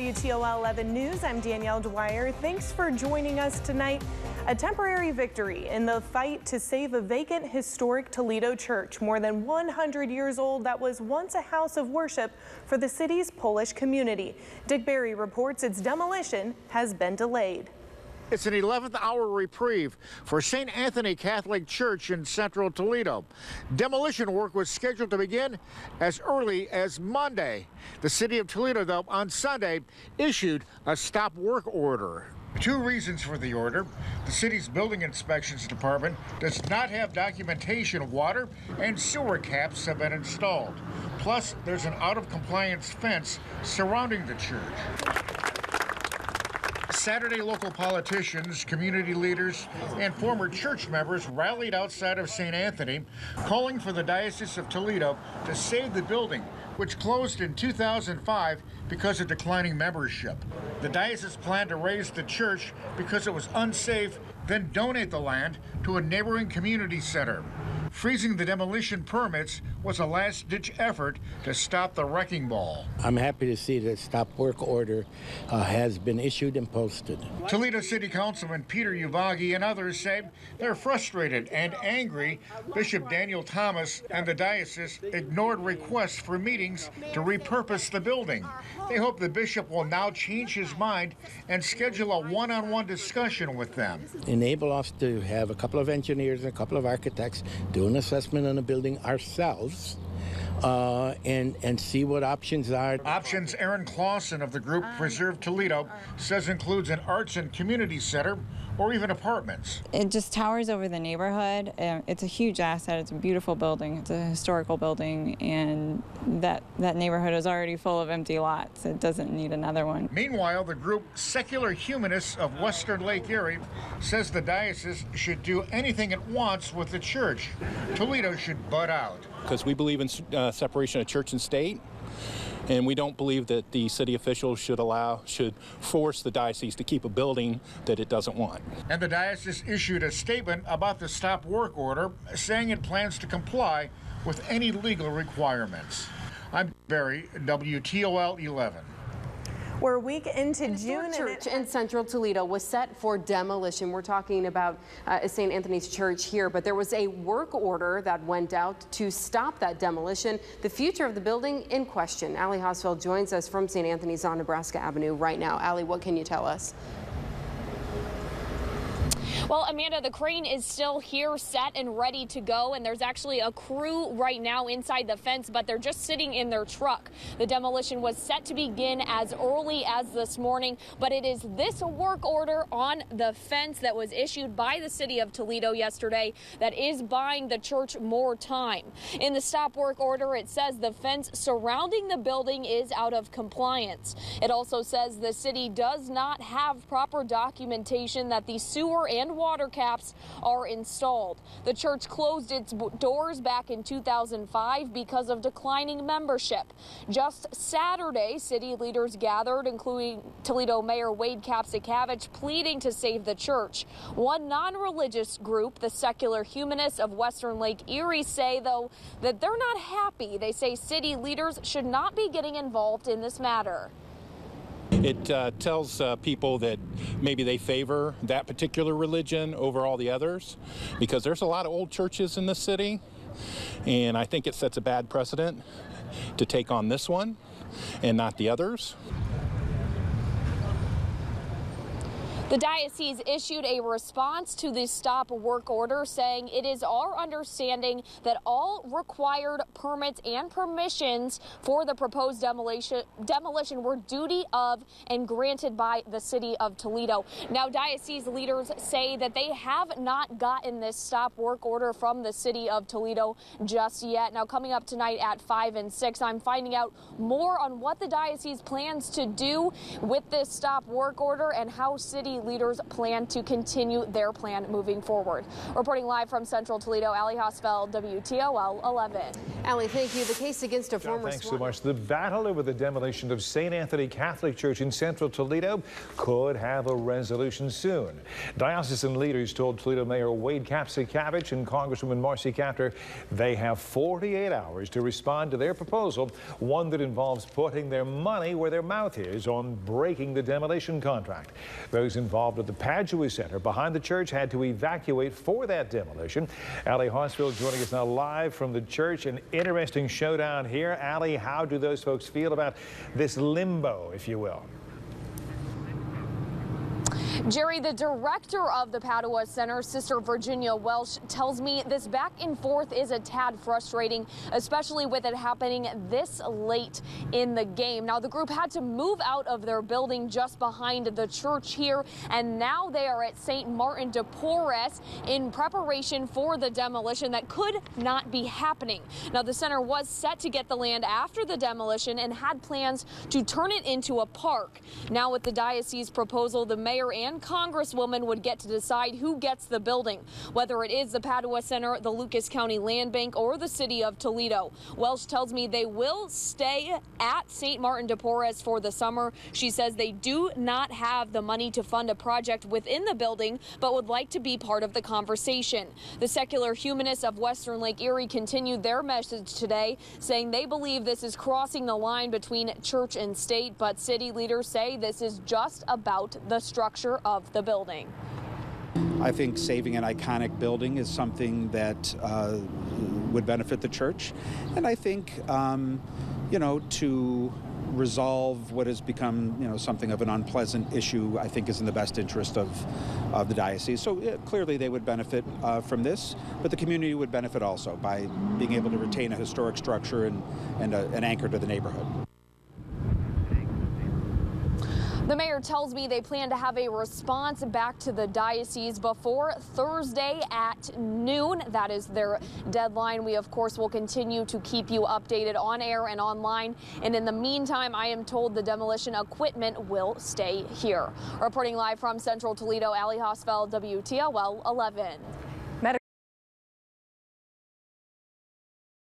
WTOL 11 News, I'm Danielle Dwyer. Thanks for joining us tonight. A temporary victory in the fight to save a vacant historic Toledo church, more than 100 years old, that was once a house of worship for the city's Polish community. Dick Berry reports its demolition has been delayed. It's an 11th hour reprieve for St. Anthony Catholic Church in central Toledo. Demolition work was scheduled to begin as early as Monday. The city of Toledo, though, on Sunday issued a stop work order. Two reasons for the order. The city's building inspections department does not have documentation of water and sewer caps have been installed. Plus, there's an out-of-compliance fence surrounding the church. Saturday, local politicians, community leaders, and former church members rallied outside of St. Anthony, calling for the Diocese of Toledo to save the building, which closed in 2005 because of declining membership. The diocese planned to raise the church because it was unsafe, then donate the land to a neighboring community center. Freezing the demolition permits was a last-ditch effort to stop the wrecking ball. I'm happy to see that stop work order has been issued and posted. Toledo City Councilman Peter Uvagi and others say they're frustrated and angry Bishop Daniel Thomas and the diocese ignored requests for meetings to repurpose the building. They hope the bishop will now change his mind and schedule a one-on-one discussion with them. Enable us to have a couple of engineers and a couple of architects do an assessment on the building ourselves and see what options are. Options Aaron Clausen of the group Preserve Toledo says includes an arts and community center or even apartments. It just towers over the neighborhood. It's a huge asset. It's a beautiful building. It's a historical building, and that neighborhood is already full of empty lots. It doesn't need another one. Meanwhile, the group Secular Humanists of Western Lake Erie says the diocese should do anything it wants with the church. Toledo should butt out. Because we believe in separation of church and state, and we don't believe that the city officials should force the diocese to keep a building that it doesn't want. And the diocese issued a statement about the stop work order, saying it plans to comply with any legal requirements. I'm Barry, WTOL 11. We're a week into June. The church in central Toledo was set for demolition. We're talking about St. Anthony's Church here, but there was a work order that went out to stop that demolition. The future of the building in question. Allie Hosfeld joins us from St. Anthony's on Nebraska Avenue right now. Allie, what can you tell us? Well, Amanda, the crane is still here, set and ready to go, and there's actually a crew right now inside the fence, but they're just sitting in their truck. The demolition was set to begin as early as this morning, but it is this work order on the fence that was issued by the city of Toledo yesterday that is buying the church more time. In the stop work order, it says the fence surrounding the building is out of compliance. It also says the city does not have proper documentation that the sewer and water caps are installed. The church closed its doors back in 2005 because of declining membership. Just Saturday, city leaders gathered, including Toledo Mayor Wade Kapsakavich, pleading to save the church. One non-religious group, the Secular Humanists of Western Lake Erie, say, though, that they're not happy. They say city leaders should not be getting involved in this matter. It tells people that maybe they favor that particular religion over all the others, because there's a lot of old churches in the city, and I think it sets a bad precedent to take on this one and not the others. The diocese issued a response to the stop work order, saying it is our understanding that all required permits and permissions for the proposed demolition were duty of and granted by the city of Toledo. Now, diocese leaders say that they have not gotten this stop work order from the city of Toledo just yet. Now, coming up tonight at 5 and 6, I'm finding out more on what the diocese plans to do with this stop work order and how city leaders plan to continue their plan moving forward. Reporting live from Central Toledo, Allie Hosfeld, WTOL 11. Allie, thank you. The case against a former Thanks so much. The battle over the demolition of St. Anthony Catholic Church in Central Toledo could have a resolution soon. Diocesan leaders told Toledo Mayor Wade Kapsicavage and Congresswoman Marcy Kaptur they have 48 hours to respond to their proposal, one that involves putting their money where their mouth is on breaking the demolition contract. Those involved at the Padua Center behind the church had to evacuate for that demolition. Allie Hosfeld joining us now live from the church. An interesting showdown here. Allie, how do those folks feel about this limbo, if you will? Jerry, the director of the Padua Center, Sister Virginia Welsh, tells me this back and forth is a tad frustrating, especially with it happening this late in the game. Now, the group had to move out of their building just behind the church here, and now they are at St. Martin de Porres in preparation for the demolition that could not be happening. Now, the center was set to get the land after the demolition and had plans to turn it into a park. Now, with the diocese proposal, the mayor and Congresswoman would get to decide who gets the building, whether it is the Padua Center, the Lucas County Land Bank, or the city of Toledo. Welsh tells me they will stay at St. Martin de Porres for the summer. She says they do not have the money to fund a project within the building, but would like to be part of the conversation. The secular humanists of Western Lake Erie continued their message today, saying they believe this is crossing the line between church and state, but city leaders say this is just about the structure of the building. I think saving an iconic building is something that would benefit the church. And I think, to resolve what has become, something of an unpleasant issue, I think is in the best interest of the diocese. So clearly they would benefit from this, but the community would benefit also by being able to retain a historic structure and an anchor to the neighborhood. The mayor tells me they plan to have a response back to the diocese before Thursday at noon. That is their deadline. We, of course, will continue to keep you updated on air and online. And in the meantime, I am told the demolition equipment will stay here. Reporting live from Central Toledo, Allie Hosfeld, WTOL 11.